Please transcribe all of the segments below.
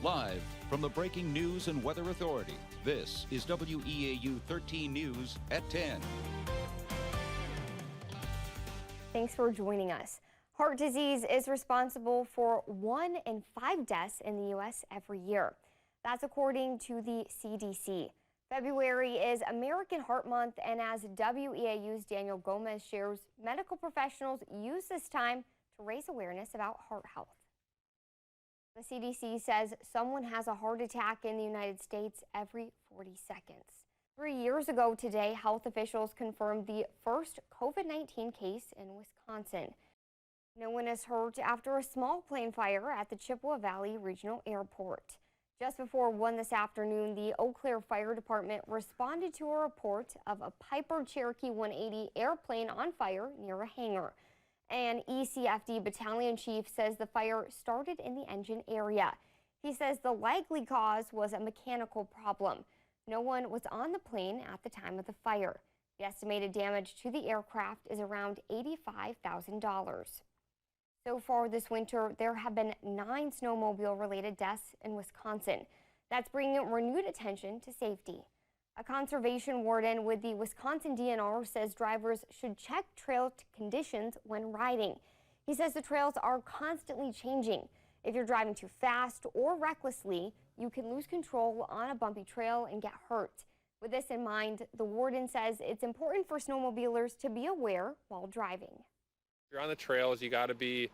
Live from the Breaking News and Weather Authority, this is WEAU 13 News at 10. Thanks for joining us. Heart disease is responsible for 1 in 5 deaths in the U.S. every year. That's according to the CDC. February is American Heart Month, and as WEAU's Daniel Gomez shares, medical professionals use this time to raise awareness about heart health. The CDC says someone has a heart attack in the United States every 40 seconds. 3 years ago today, health officials confirmed the first COVID-19 case in Wisconsin. No one is hurt after a small plane fire at the Chippewa Valley Regional Airport. Just before 1 this afternoon, the Eau Claire Fire Department responded to a report of a Piper Cherokee 180 airplane on fire near a hangar. An ECFD battalion chief says the fire started in the engine area. He says the likely cause was a mechanical problem. No one was on the plane at the time of the fire. The estimated damage to the aircraft is around $85,000. So far this winter, there have been 9 snowmobile-related deaths in Wisconsin. That's bringing renewed attention to safety. A conservation warden with the Wisconsin DNR says drivers should check trail conditions when riding. He says the trails are constantly changing. If you're driving too fast or recklessly, you can lose control on a bumpy trail and get hurt. With this in mind, the warden says it's important for snowmobilers to be aware while driving. If you're on the trails, you got to be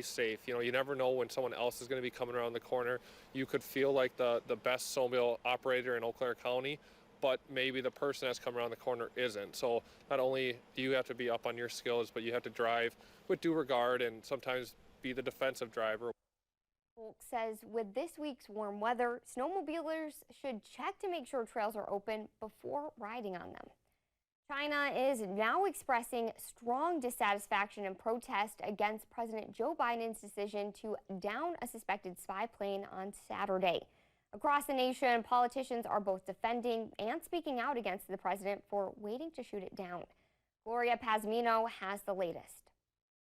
safe. You know, you never know when someone else is going to be coming around the corner. You could feel like the best snowmobile operator in Eau Claire County, but maybe the person that's coming around the corner isn't. So not only do you have to be up on your skills, but you have to drive with due regard and sometimes be the defensive driver. Folk says with this week's warm weather, snowmobilers should check to make sure trails are open before riding on them. China is now expressing strong dissatisfaction and protest against President Joe Biden's decision to down a suspected spy plane on Saturday. Across the nation, politicians are both defending and speaking out against the president for waiting to shoot it down. Gloria Pazmino has the latest.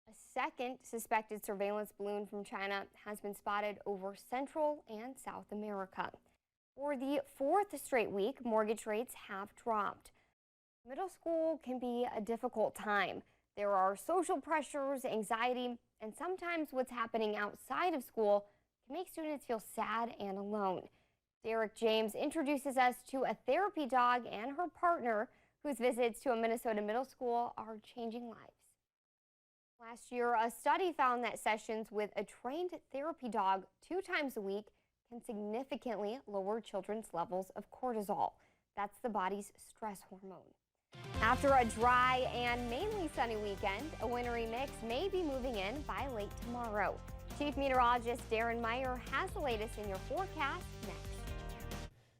A second suspected surveillance balloon from China has been spotted over Central and South America. For the 4th straight week, mortgage rates have dropped. Middle school can be a difficult time. There are social pressures, anxiety, and sometimes what's happening outside of school can make students feel sad and alone. Derek James introduces us to a therapy dog and her partner whose visits to a Minnesota middle school are changing lives. Last year, a study found that sessions with a trained therapy dog 2 times a week can significantly lower children's levels of cortisol. That's the body's stress hormone. After a dry and mainly sunny weekend, a wintry mix may be moving in by late tomorrow. Chief Meteorologist Darren Meyer has the latest in your forecast next.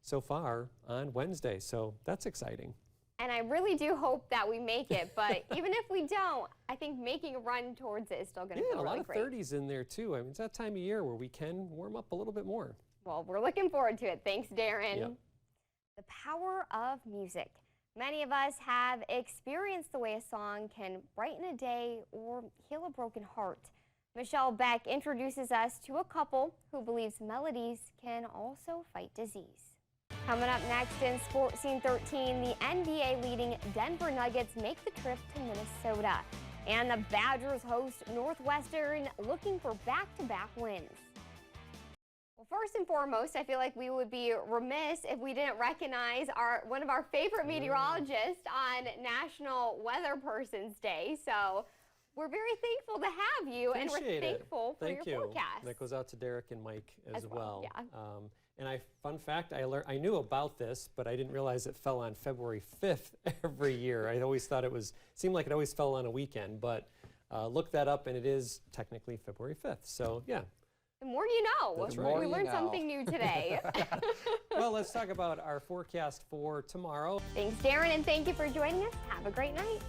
So far on Wednesday, so that's exciting. And I really do hope that we make it, but even if we don't, I think making a run towards it is still going to feel really great. Yeah, a lot of 30s in there too. I mean, it's that time of year where we can warm up a little bit more. Well, we're looking forward to it. Thanks, Darren. Yep. The power of music. Many of us have experienced the way a song can brighten a day or heal a broken heart. Michelle Beck introduces us to a couple who believes melodies can also fight disease. Coming up next in Sports Scene 13, the NBA leading Denver Nuggets make the trip to Minnesota. And the Badgers host Northwestern, looking for back-to-back wins. Well, first and foremost, I feel like we would be remiss if we didn't recognize one of our favorite meteorologists on National Weather Person's Day. So we're very thankful to have you, and we're thankful for your forecast. That goes out to Derek and Mike as well. Yeah. And fun fact, I knew about this, but I didn't realize it fell on February 5th every year. I always thought seemed like it always fell on a weekend, but looked that up and it is technically February 5th. So yeah. The more you know. That's right. We learned something new today. Well, let's talk about our forecast for tomorrow. Thanks, Darren, and thank you for joining us. Have a great night.